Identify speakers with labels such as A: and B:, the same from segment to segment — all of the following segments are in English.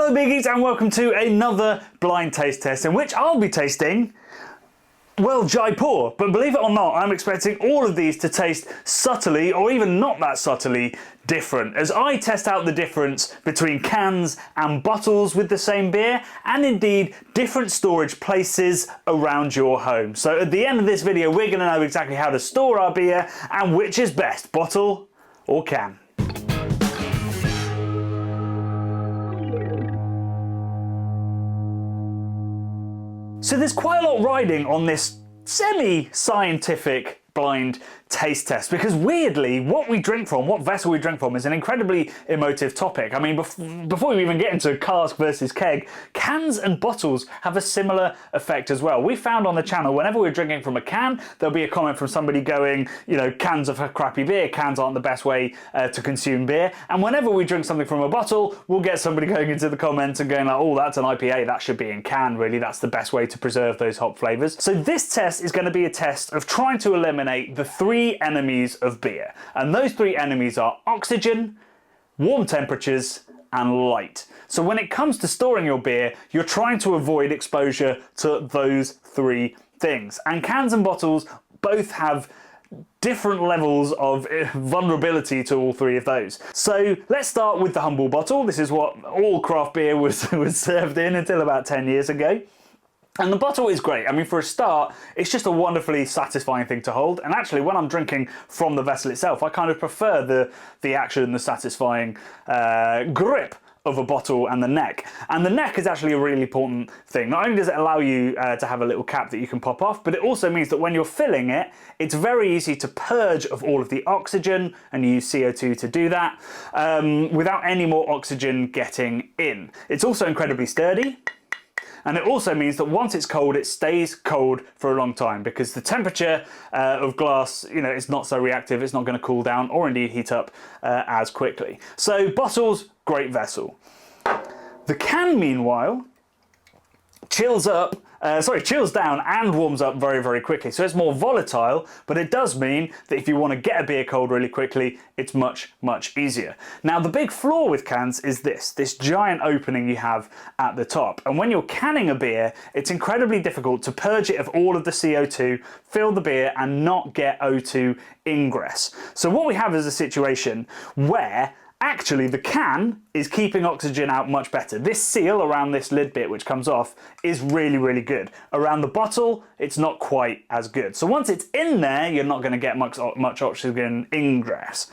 A: Hello Biggies and welcome to another blind taste test in which I'll be tasting, well, Jaipur. But believe it or not, I'm expecting all of these to taste subtly, or even not that subtly, different, as I test out the difference between cans and bottles with the same beer, and indeed different storage places around your home. So at the end of this video, we're going to know exactly how to store our beer and which is best, bottle or can. So there's quite a lot riding on this semi-scientific blind taste test, because weirdly what we drink from, what vessel we drink from, is an incredibly emotive topic. I mean, before we even get into cask versus keg, cans and bottles have a similar effect as well. We found on the channel whenever we're drinking from a can, there'll be a comment from somebody going, you know, cans are for crappy beer, cans aren't the best way to consume beer. And whenever we drink something from a bottle, we'll get somebody going into the comments and going like, oh, that's an IPA, that should be in can, really, that's the best way to preserve those hop flavours. So this test is going to be a test of trying to eliminate the three enemies of beer. And those three enemies are oxygen, warm temperatures, and light. So when it comes to storing your beer, you're trying to avoid exposure to those three things. And cans and bottles both have different levels of vulnerability to all three of those. So let's start with the humble bottle. This is what all craft beer was served in until about 10 years ago. And the bottle is great. I mean, for a start, it's just a wonderfully satisfying thing to hold. And actually, when I'm drinking from the vessel itself, I kind of prefer the action, the satisfying grip of a bottle and the neck. And the neck is actually a really important thing. Not only does it allow you to have a little cap that you can pop off, but it also means that when you're filling it, it's very easy to purge of all of the oxygen, and you use CO2 to do that, without any more oxygen getting in. It's also incredibly sturdy. And it also means that once it's cold, it stays cold for a long time, because the temperature of glass, you know, is not so reactive, it's not going to cool down or indeed heat up as quickly. So bottles, great vessel. The can, meanwhile, chills down and warms up very, very quickly. So it's more volatile, but it does mean that if you want to get a beer cold really quickly, it's much, much easier. Now, the big flaw with cans is this giant opening you have at the top. And when you're canning a beer, it's incredibly difficult to purge it of all of the CO2, fill the beer, and not get O2 ingress. So what we have is a situation where actually the can is keeping oxygen out much better. This seal around this lid bit which comes off is really, really good. Around the bottle, it's not quite as good. So once it's in there, you're not going to get much oxygen ingress.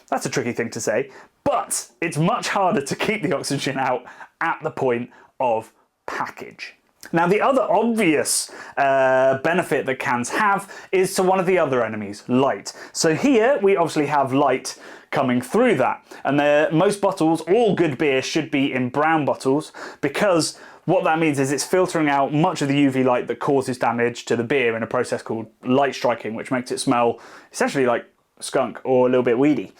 A: That's a tricky thing to say, but it's much harder to keep the oxygen out at the point of package. Now, the other obvious benefit that cans have is to one of the other enemies, light. So here we obviously have light coming through that, and most bottles, all good beer, should be in brown bottles, because what that means is it's filtering out much of the UV light that causes damage to the beer in a process called light striking, which makes it smell essentially like skunk or a little bit weedy.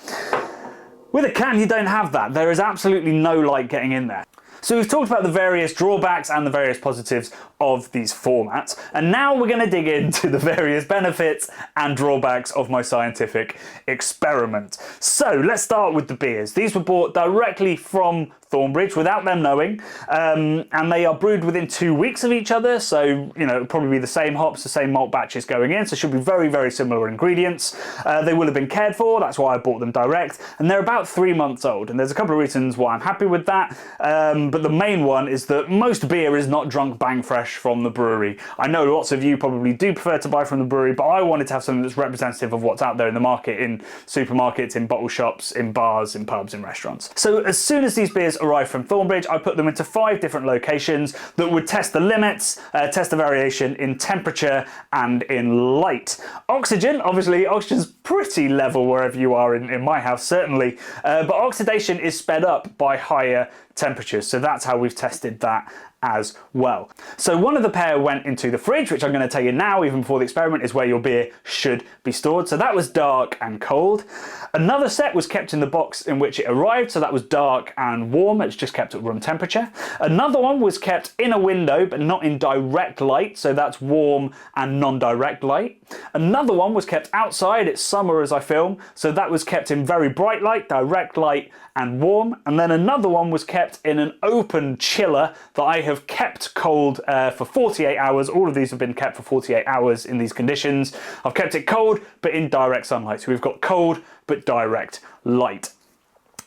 A: With a can, you don't have that. There is absolutely no light getting in there. So we've talked about the various drawbacks and the various positives of these formats, and now we're going to dig into the various benefits and drawbacks of my scientific experiment. So let's start with the beers. These were bought directly from Thornbridge without them knowing, and they are brewed within 2 weeks of each other, so you know, it'll probably be the same hops, the same malt batches going in, so should be very, very similar ingredients. They will have been cared for, that's why I bought them direct, and they're about 3 months old, and there's a couple of reasons why I'm happy with that, but the main one is that most beer is not drunk bang fresh from the brewery. I know lots of you probably do prefer to buy from the brewery, but I wanted to have something that's representative of what's out there in the market, in supermarkets, in bottle shops, in bars, in pubs, in restaurants. So as soon as these beers arrived from Thornbridge, I put them into 5 different locations that would test the limits, test the variation in temperature and in light. Oxygen, obviously, oxygen's pretty level wherever you are in my house, certainly, but oxidation is sped up by higher temperatures, so that's how we've tested that as well. So one of the pair went into the fridge, which I'm going to tell you now, even before the experiment, is where your beer should be stored. So that was dark and cold. Another set was kept in the box in which it arrived, so that was dark and warm. It's just kept at room temperature. Another one was kept in a window, but not in direct light, so that's warm and non-direct light. Another one was kept outside. It's summer as I film, so that was kept in very bright light, direct light, and warm, and then another one was kept in an open chiller that I have kept cold for 48 hours. All of these have been kept for 48 hours in these conditions. I've kept it cold, but in direct sunlight. So we've got cold, but direct light.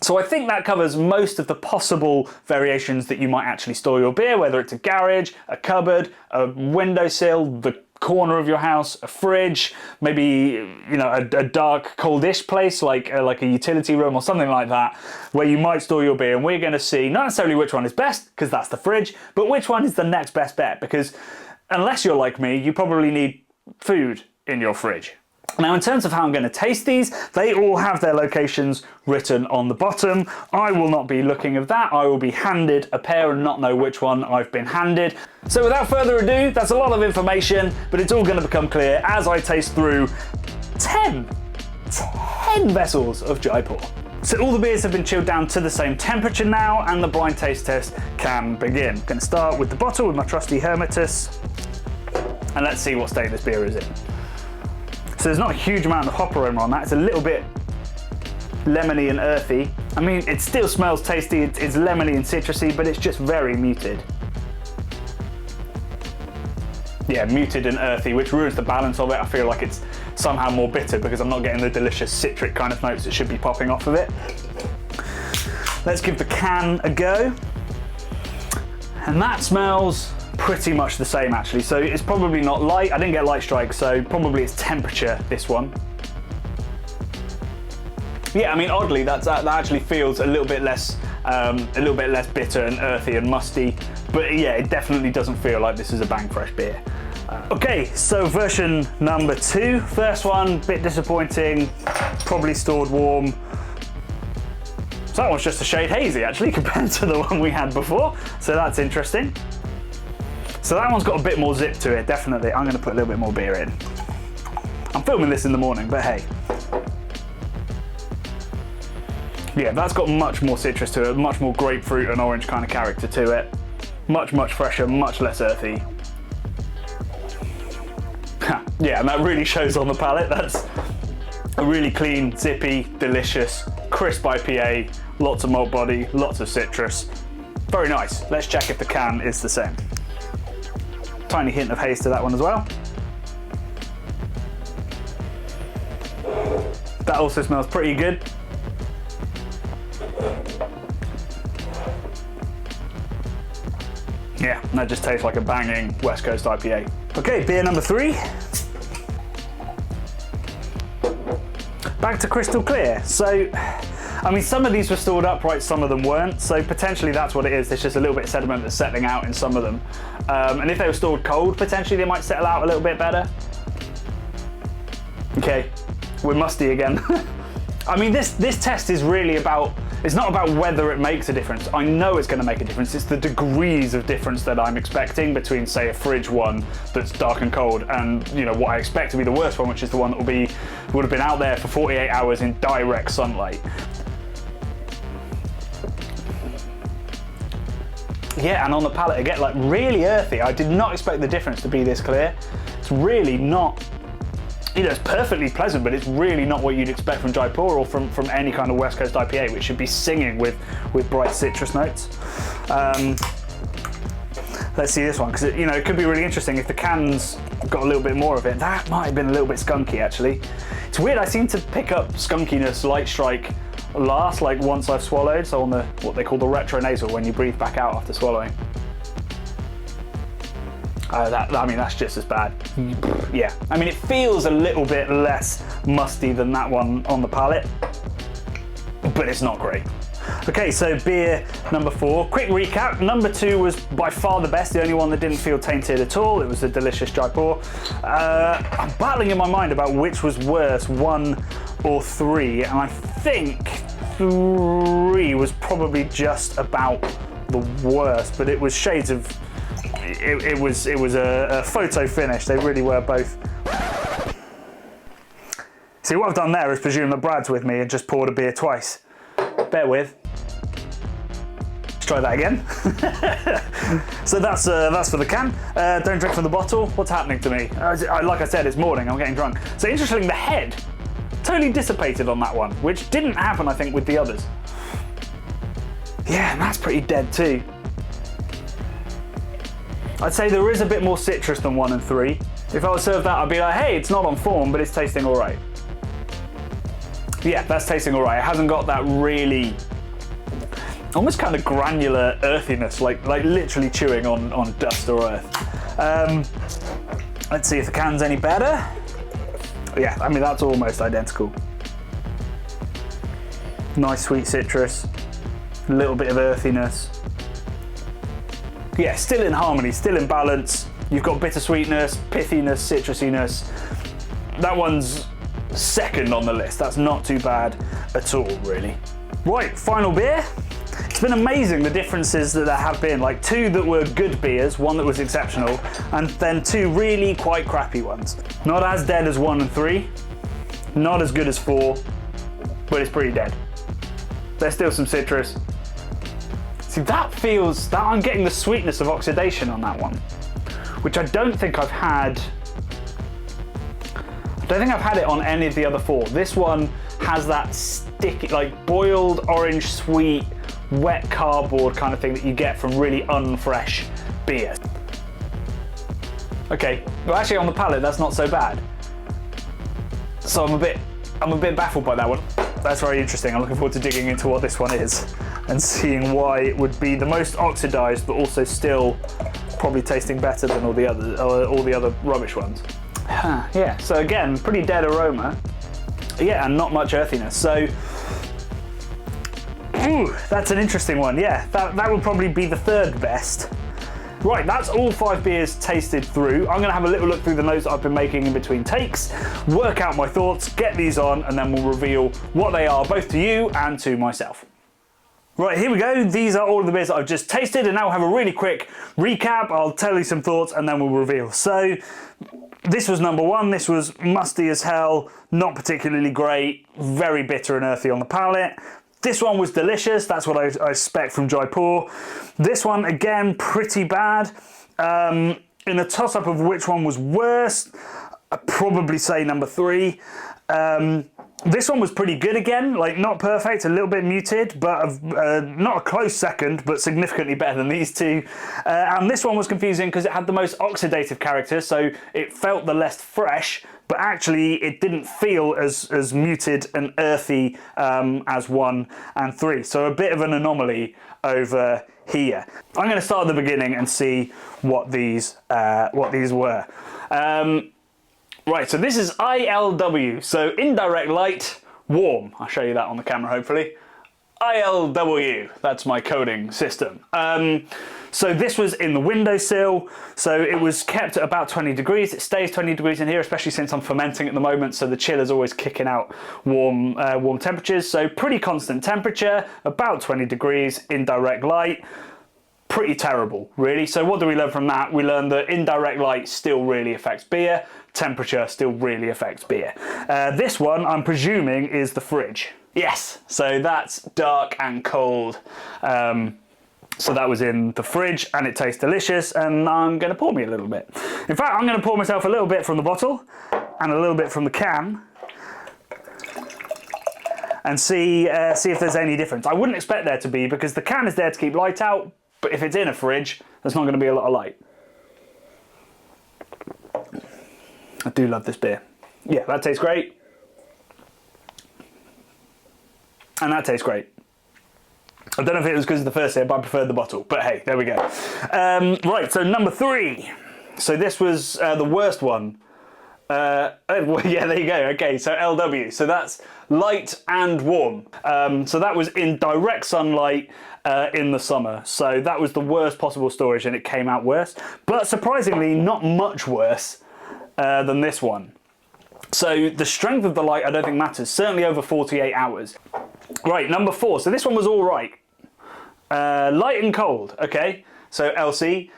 A: So I think that covers most of the possible variations that you might actually store your beer, whether it's a garage, a cupboard, a windowsill, the corner of your house, a fridge, maybe, you know, a dark, coldish place like a utility room or something like that, where you might store your beer. And we're going to see not necessarily which one is best, because that's the fridge, but which one is the next best bet, because unless you're like me, you probably need food in your fridge. Now, in terms of how I'm going to taste these, they all have their locations written on the bottom. I will not be looking at that. I will be handed a pair and not know which one I've been handed. So without further ado, that's a lot of information, but it's all going to become clear as I taste through 10 vessels of Jaipur. So all the beers have been chilled down to the same temperature now, and the blind taste test can begin. I'm going to start with the bottle with my trusty Hermetus, and let's see what state this beer is in. So there's not a huge amount of hop aroma on that. It's a little bit lemony and earthy. I mean, it still smells tasty. It's lemony and citrusy, but it's just very muted. Yeah, muted and earthy, which ruins the balance of it. I feel like it's somehow more bitter because I'm not getting the delicious citric kind of notes that should be popping off of it. Let's give the can a go. And that smells pretty much the same actually, so it's probably not light. I didn't get light strike, so probably it's temperature, this one. Yeah, I mean, oddly, that actually feels a little bit less bitter and earthy and musty, but yeah, it definitely doesn't feel like this is a bang fresh beer. Okay, so version number 2. First one, bit disappointing, probably stored warm. So that one's just a shade hazy actually compared to the one we had before, so that's interesting. So that one's got a bit more zip to it, definitely. I'm going to put a little bit more beer in. I'm filming this in the morning, but hey. Yeah, that's got much more citrus to it, much more grapefruit and orange kind of character to it. Much, much fresher, much less earthy. Yeah, and that really shows on the palate. That's a really clean, zippy, delicious, crisp IPA, lots of malt body, lots of citrus. Very nice. Let's check if the can is the same. Tiny hint of haze to that one as well. That also smells pretty good. Yeah, that just tastes like a banging West Coast IPA. Okay, beer number 3. Back to crystal clear. So, I mean, some of these were stored upright, some of them weren't, so potentially that's what it is. There's just a little bit of sediment that's settling out in some of them. And if they were stored cold, potentially they might settle out a little bit better. Okay, we're musty again. I mean, this test is really about, it's not about whether it makes a difference. I know it's going to make a difference. It's the degrees of difference that I'm expecting between, say, a fridge one that's dark and cold and, you know, what I expect to be the worst one, which is the one that would have been out there for 48 hours in direct sunlight. Yeah, and on the palate again, like really earthy. I did not expect the difference to be this clear. It's really not, you know, it's perfectly pleasant, but it's really not what you'd expect from Jaipur or from any kind of West Coast IPA, which should be singing with bright citrus notes. Let's see this one, because you know, it could be really interesting if the can's got a little bit more of it. That might have been a little bit skunky actually. It's weird, I seem to pick up skunkiness, light strike, last, like once I've swallowed, so on the what they call the retronasal, when you breathe back out after swallowing. I mean, that's just as bad. Yeah, I mean, it feels a little bit less musty than that one on the palate, but it's not great. Okay, so beer number 4. Quick recap. Number 2 was by far the best, the only one that didn't feel tainted at all. It was the delicious Jaipur. I'm battling in my mind about which was worse, 1 or 3, and I think 3 was probably just about the worst, but it was shades of, it was a photo finish. They really were both. See, what I've done there is presume that Brad's with me and just poured a beer twice. Bear with. Let's try that again. So that's for the can. Don't drink from the bottle. What's happening to me? Like I said, it's morning. I'm getting drunk. So interestingly, the head totally dissipated on that one, which didn't happen, I think, with the others. Yeah, and that's pretty dead too. I'd say there is a bit more citrus than 1 and 3. If I was served that, I'd be like, hey, it's not on form, but it's tasting all right. Yeah, that's tasting all right. It hasn't got that really, almost kind of granular earthiness, like literally chewing on dust or earth. Let's see if the can's any better. Yeah, I mean, that's almost identical. Nice sweet citrus, a little bit of earthiness. Yeah, still in harmony, still in balance. You've got bittersweetness, pithiness, citrusiness. That one's second on the list. That's not too bad at all, really. Right, final beer. It's been amazing the differences that there have been. Like 2 that were good beers, 1 that was exceptional, and then 2 really quite crappy ones. Not as dead as 1 and 3, not as good as 4, but it's pretty dead. There's still some citrus. See, that feels, that I'm getting the sweetness of oxidation on that one, which I don't think I've had. I don't think I've had it on any of the other 4. This one has that sticky, like boiled orange sweet, wet cardboard kind of thing that you get from really unfresh beer. Okay, well actually on the palate that's not so bad. So I'm a bit baffled by that one. That's very interesting. I'm looking forward to digging into what this one is and seeing why it would be the most oxidized, but also still probably tasting better than all the other rubbish ones. Yeah, so again, pretty dead aroma. Yeah, and not much earthiness. So, ooh, that's an interesting one. Yeah, that would probably be the 3rd best. Right, that's all 5 beers tasted through. I'm gonna have a little look through the notes that I've been making in between takes, work out my thoughts, get these on, and then we'll reveal what they are, both to you and to myself. Right, here we go. These are all of the beers that I've just tasted, and now we'll have a really quick recap. I'll tell you some thoughts, and then we'll reveal. So, this was number 1. This was musty as hell, not particularly great, very bitter and earthy on the palate. This one was delicious. That's what I expect from Jaipur. This one, again, pretty bad. In a toss-up of which one was worse, I'd probably say number 3. This one was pretty good again, like not perfect, a little bit muted, but not a close second, but significantly better than these 2. And this one was confusing because it had the most oxidative character, so it felt the less fresh, but actually it didn't feel as muted and earthy as 1 and 3. So a bit of an anomaly over here. I'm going to start at the beginning and see what these were. Right, so this is ILW, so indirect light, warm. I'll show you that on the camera, hopefully. ILW, that's my coding system. So this was in the windowsill, so it was kept at about 20 degrees. It stays 20 degrees in here, especially since I'm fermenting at the moment, so the chiller's always kicking out warm temperatures. So pretty constant temperature, about 20 degrees, indirect light. Pretty terrible, really. So what do we learn from that? We learn that indirect light still really affects beer, temperature still really affects beer. This one, I'm presuming, is the fridge. Yes, so that's dark and cold. So that was in the fridge and it tastes delicious, and I'm gonna pour me a little bit. In fact, I'm gonna pour myself a little bit from the bottle and a little bit from the can and see if there's any difference. I wouldn't expect there to be because the can is there to keep light out, but if it's in a fridge, there's not gonna be a lot of light. I do love this beer. Yeah, that tastes great. And that tastes great. I don't know if it was because of the first sip, I preferred the bottle, but hey, there we go. Right, so number 3. So this was the worst one. Well, yeah, there you go. Okay, so LW. So that's light and warm. So that was in direct sunlight in the summer. So that was the worst possible storage, and it came out worse. But surprisingly, not much worse than this one. So the strength of the light I don't think matters, certainly over 48 hours. Right, number 4. So this one was all right. Light and cold, okay. So LC.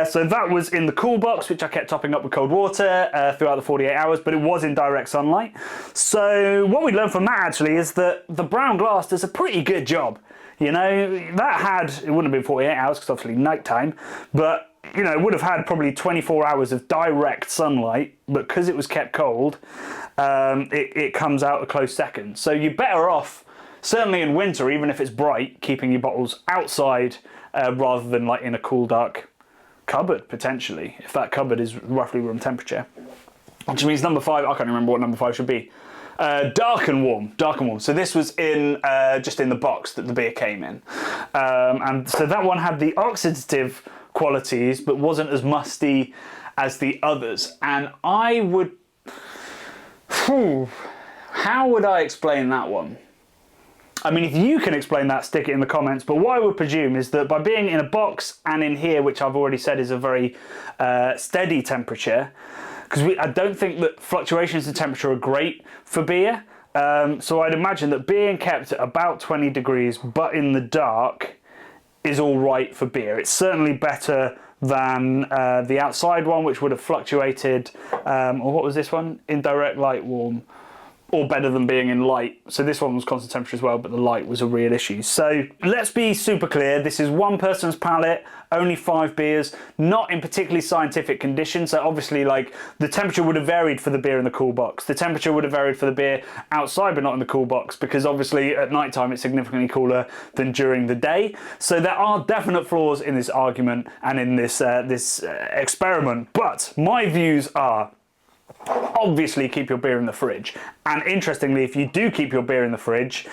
A: So that was in the cool box, which I kept topping up with cold water throughout the 48 hours, but it was in direct sunlight. So what we learned from that actually is that the brown glass does a pretty good job. You know, that had, it wouldn't have been 48 hours because obviously nighttime, but you know, it would have had probably 24 hours of direct sunlight, but because it was kept cold, it comes out a close second. So you're better off certainly in winter, even if it's bright, keeping your bottles outside rather than like in a cool, dark cupboard, potentially, if that cupboard is roughly room temperature. Which means number 5, I can't remember what number 5 should be. Dark and warm, dark and warm. So this was in just in the box that the beer came in. And so that one had the oxidative qualities, but wasn't as musty as the others. And I would... how would I explain that one? I mean, if you can explain that, stick it in the comments. But what I would presume is that by being in a box and in here, which I've already said is a very steady temperature, because I don't think that fluctuations in temperature are great for beer. So I'd imagine that being kept at about 20 degrees, but in the dark, is all right for beer. It's certainly better than the outside one, which would have fluctuated, or what was this one? Indirect light warm. Or better than being in light. So this one was constant temperature as well, but the light was a real issue. So let's be super clear. This is one person's palate, only 5 beers, not in particularly scientific conditions. So obviously, like, the temperature would have varied for the beer in the cool box. The temperature would have varied for the beer outside, but not in the cool box, because obviously at night time it's significantly cooler than during the day. So there are definite flaws in this argument and in this experiment. But my views are, obviously keep your beer in the fridge. And interestingly, if you do keep your beer in the fridge,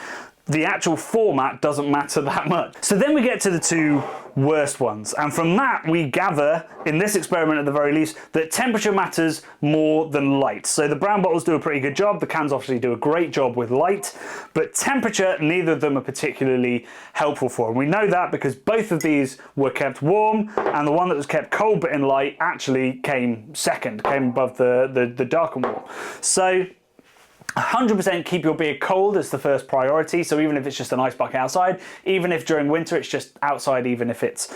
A: the actual format doesn't matter that much. So then we get to the 2 worst ones. And from that, we gather, in this experiment at the very least, that temperature matters more than light. So the brown bottles do a pretty good job. The cans obviously do a great job with light. But temperature, neither of them are particularly helpful for. And we know that because both of these were kept warm, and the one that was kept cold but in light actually came second, came above the dark and warm. So 100% keep your beer cold as the first priority. So even if it's just an ice bucket outside, even if during winter it's just outside, even if it's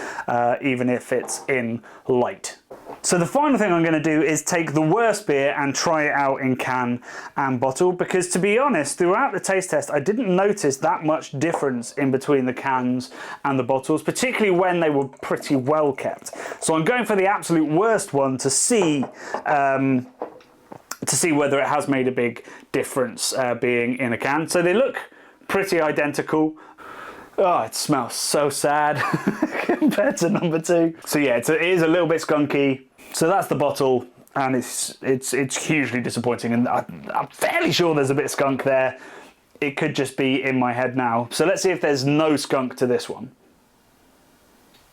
A: in light. So the final thing I'm going to do is take the worst beer and try it out in can and bottle, because to be honest, throughout the taste test, I didn't notice that much difference in between the cans and the bottles, particularly when they were pretty well kept. So I'm going for the absolute worst one to see whether it has made a big difference being in a can. So they look pretty identical. Oh, it smells so sad compared to number 2. So yeah, it is a little bit skunky. So that's the bottle, and it's hugely disappointing. And I'm fairly sure there's a bit of skunk there. It could just be in my head now. So let's see if there's no skunk to this one.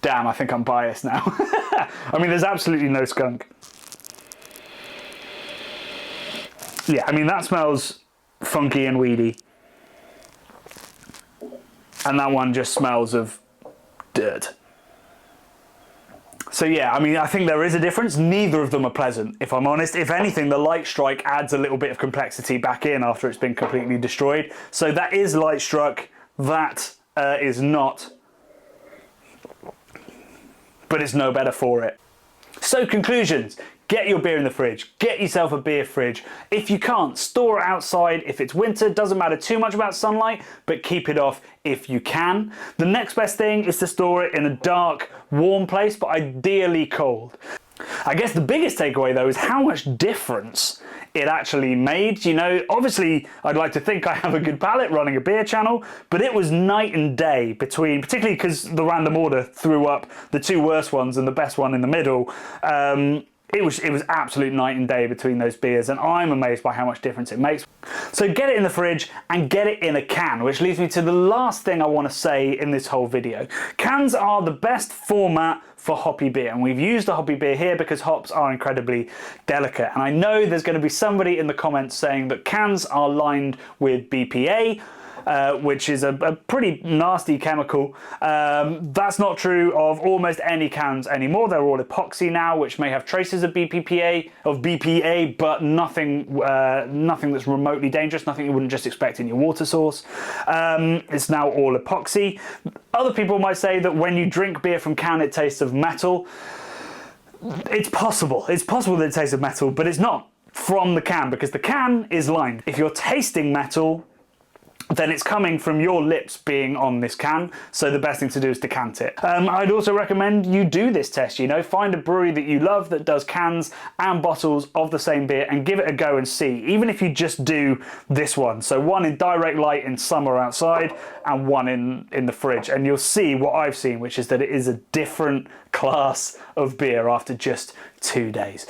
A: Damn, I think I'm biased now. I mean, there's absolutely no skunk. Yeah, I mean, that smells funky and weedy. And that one just smells of dirt. So yeah, I mean, I think there is a difference. Neither of them are pleasant, if I'm honest. If anything, the light strike adds a little bit of complexity back in after it's been completely destroyed. So that is light struck. That is not. But it's no better for it. So conclusions. Get your beer in the fridge. Get yourself a beer fridge. If you can't, store it outside. If it's winter, doesn't matter too much about sunlight, but keep it off if you can. The next best thing is to store it in a dark, warm place, but ideally cold. I guess the biggest takeaway though is how much difference it actually made. You know, obviously I'd like to think I have a good palate running a beer channel, but it was night and day between, particularly because the random order threw up the 2 worst ones and the best one in the middle. It was absolute night and day between those beers, and I'm amazed by how much difference it makes. So get it in the fridge and get it in a can, which leads me to the last thing I want to say in this whole video. Cans are the best format for hoppy beer, and we've used a hoppy beer here because hops are incredibly delicate. And I know there's going to be somebody in the comments saying that cans are lined with BPA, which is a pretty nasty chemical. That's not true of almost any cans anymore. They're all epoxy now, which may have traces of BPA, but nothing that's remotely dangerous, nothing you wouldn't just expect in your water source. It's now all epoxy. Other people might say that when you drink beer from can, it tastes of metal. It's possible. It's possible that it tastes of metal, but it's not from the can, because the can is lined. If you're tasting metal, then it's coming from your lips being on this can, so the best thing to do is decant it. I'd also recommend you do this test, you know, find a brewery that you love that does cans and bottles of the same beer and give it a go and see, even if you just do this one. So one in direct light in summer outside and one in the fridge, and you'll see what I've seen, which is that it is a different class of beer after just 2 days.